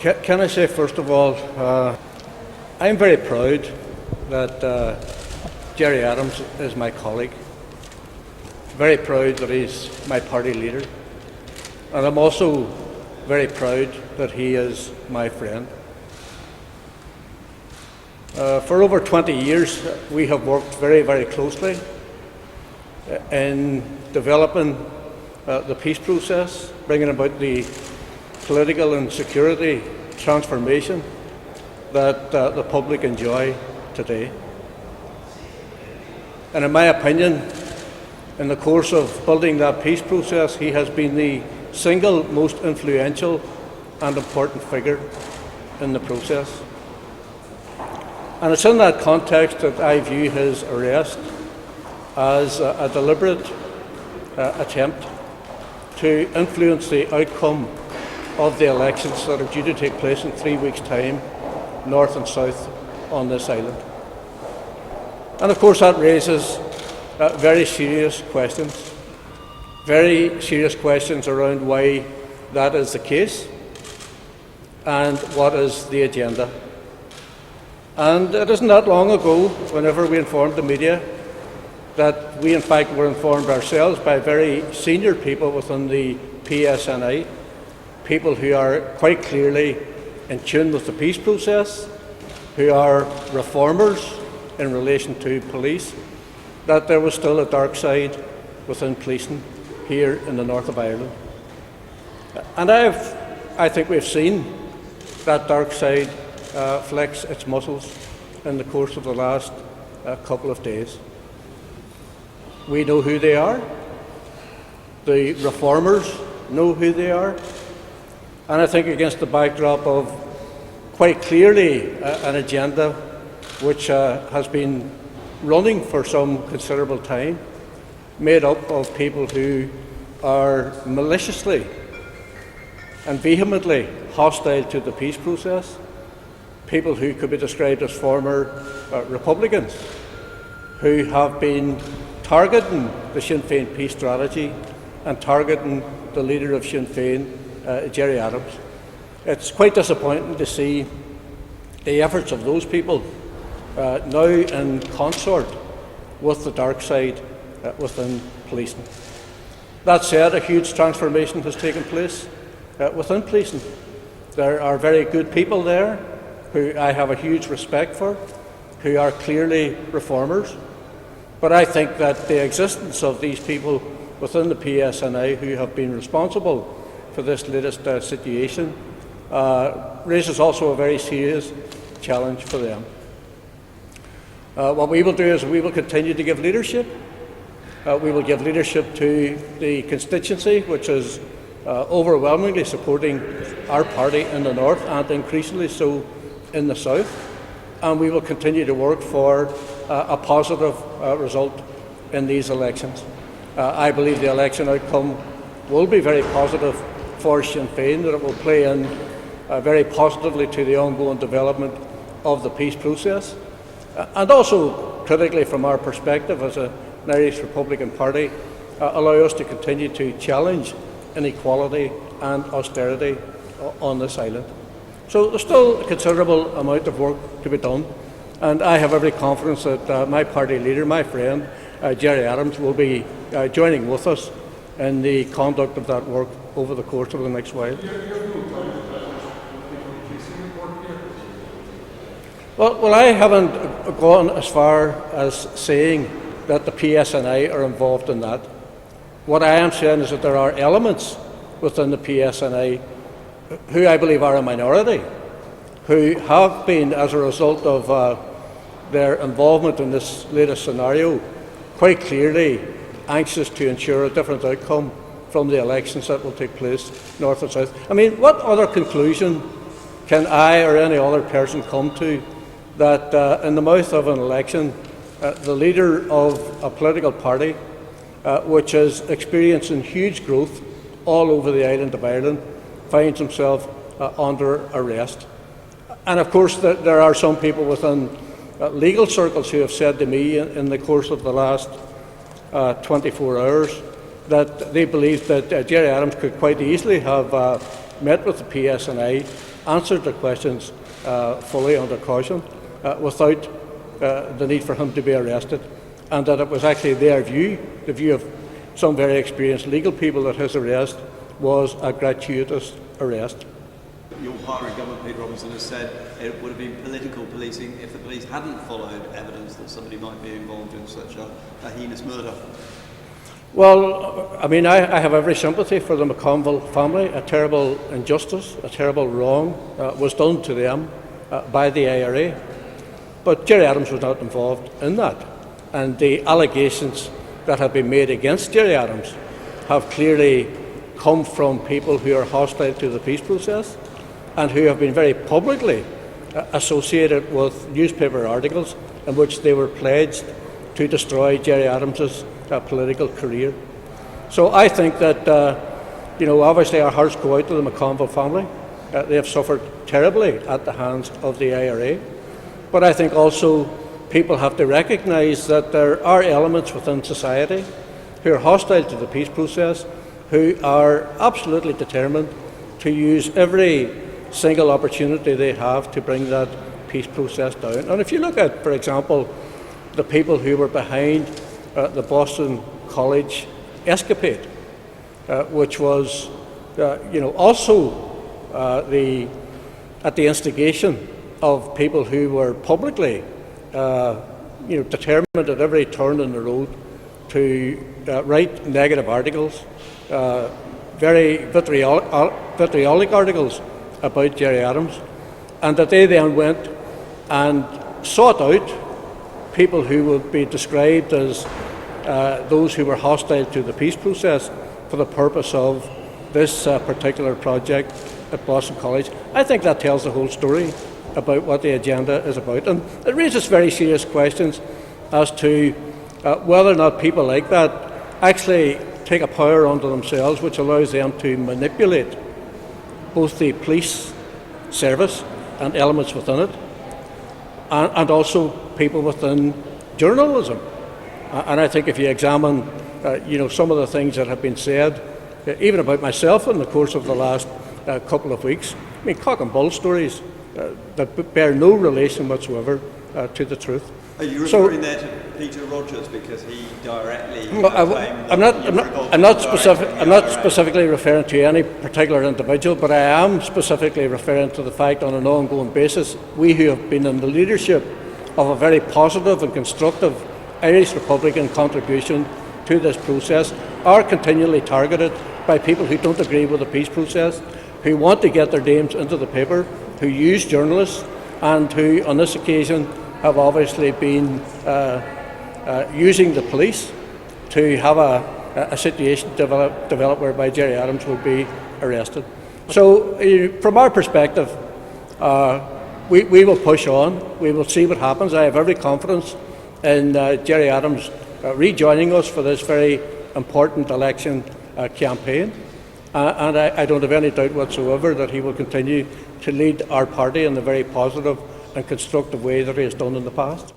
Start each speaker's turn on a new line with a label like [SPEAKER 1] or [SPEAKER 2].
[SPEAKER 1] can I say first of all, I'm very proud that Gerry Adams is my colleague. Very proud that he's my party leader. And I'm also very proud that he is my friend. For over 20 years, we have worked very, very closely in developing the peace process, bringing about the political and security transformation that the public enjoy today. And in my opinion, in the course of building that peace process, he has been the single most influential and important figure in the process. And it's in that context that I view his arrest as a deliberate attempt to influence the outcome of the elections that are due to take place in 3 weeks' time, north and south on this island. And of course that raises very serious questions around why that is the case and what is the agenda. And it isn't that long ago, whenever we informed the media, that we in fact were informed ourselves by very senior people within the PSNI, people who are quite clearly in tune with the peace process, who are reformers in relation to police, that there was still a dark side within policing here in the north of Ireland. And I think we've seen that dark side flex its muscles in the course of the last couple of days. We know who they are. The reformers know who they are. And I think against the backdrop of quite clearly an agenda which has been running for some considerable time, made up of people who are maliciously and vehemently hostile to the peace process, people who could be described as former Republicans, who have been targeting the Sinn Féin peace strategy and targeting the leader of Sinn Féin, Gerry Adams. It's quite disappointing to see the efforts of those people now in consort with the dark side within policing. That said, a huge transformation has taken place within policing. There are very good people there who I have a huge respect for, who are clearly reformers. But I think that the existence of these people within the PSNI who have been responsible for this latest situation raises also a very serious challenge for them. What we will do is we will continue to give leadership. We will give leadership to the constituency, which is overwhelmingly supporting our party in the north and increasingly so in the south. And we will continue to work for a positive result in these elections. I believe the election outcome will be very positive for Sinn Féin, that it will play in very positively to the ongoing development of the peace process. And also, critically from our perspective as an Irish Republican Party, allow us to continue to challenge inequality and austerity on this island. So there's still a considerable amount of work to be done, and I have every confidence that my party leader, my friend, Gerry Adams, will be joining with us in the conduct of that work over the course of the next while. Well, I haven't gone as far as saying that the PSNI are involved in that. What I am saying is that there are elements within the PSNI who I believe are a minority, who have been, as a result of their involvement in this latest scenario, quite clearly anxious to ensure a different outcome from the elections that will take place north and south. I mean, what other conclusion can I or any other person come to that in the mouth of an election, the leader of a political party which is experiencing huge growth all over the island of Ireland finds himself under arrest? And of course there are some people within legal circles who have said to me in the course of the last 24 hours that they believe that Gerry Adams could quite easily have met with the PSNI answered the questions fully under caution without the need for him to be arrested, and that it was actually their view, the view of some very experienced legal people, that his arrest was a gratuitous arrest.
[SPEAKER 2] Your partner in government, Peter Robinson, has said it would have been political policing if the police hadn't followed evidence that somebody might be involved in such a heinous murder.
[SPEAKER 1] Well, I mean, I have every sympathy for the McConville family. A terrible injustice, a terrible wrong was done to them by the IRA. But Gerry Adams was not involved in that. And the allegations that have been made against Gerry Adams have clearly come from people who are hostile to the peace process and who have been very publicly associated with newspaper articles in which they were pledged to destroy Gerry Adams's political career. So I think that, obviously our hearts go out to the McConville family. They have suffered terribly at the hands of the IRA. But I think also people have to recognise that there are elements within society who are hostile to the peace process, who are absolutely determined to use every single opportunity they have to bring that peace process down. And if you look at, for example, the people who were behind the Boston College escapade, which was, also at the instigation of people who were publicly, determined at every turn in the road to write negative articles, very vitriolic articles about Gerry Adams, and that they then went and sought out people who would be described as those who were hostile to the peace process for the purpose of this particular project at Boston College. I think that tells the whole story about what the agenda is about, and it raises very serious questions as to whether or not people like that actually take a power unto themselves which allows them to manipulate both the police service and elements within it, and also people within journalism. And I think if you examine, some of the things that have been said, even about myself in the course of the last couple of weeks, I mean, cock and bull stories that bear no relation whatsoever to the truth.
[SPEAKER 2] Are you referring there to Peter Rogers because he directly claimed
[SPEAKER 1] I'm not specifically referring to any particular individual, but I am specifically referring to the fact on an ongoing basis we who have been in the leadership of a very positive and constructive Irish Republican contribution to this process are continually targeted by people who don't agree with the peace process, who want to get their names into the paper, who use journalists, and who on this occasion have obviously been using the police to have a situation develop whereby Gerry Adams will be arrested. So from our perspective, we will push on. We will see what happens. I have every confidence in Gerry Adams rejoining us for this very important election campaign. And I don't have any doubt whatsoever that he will continue to lead our party in the very positive and constructive way that he has done in the past.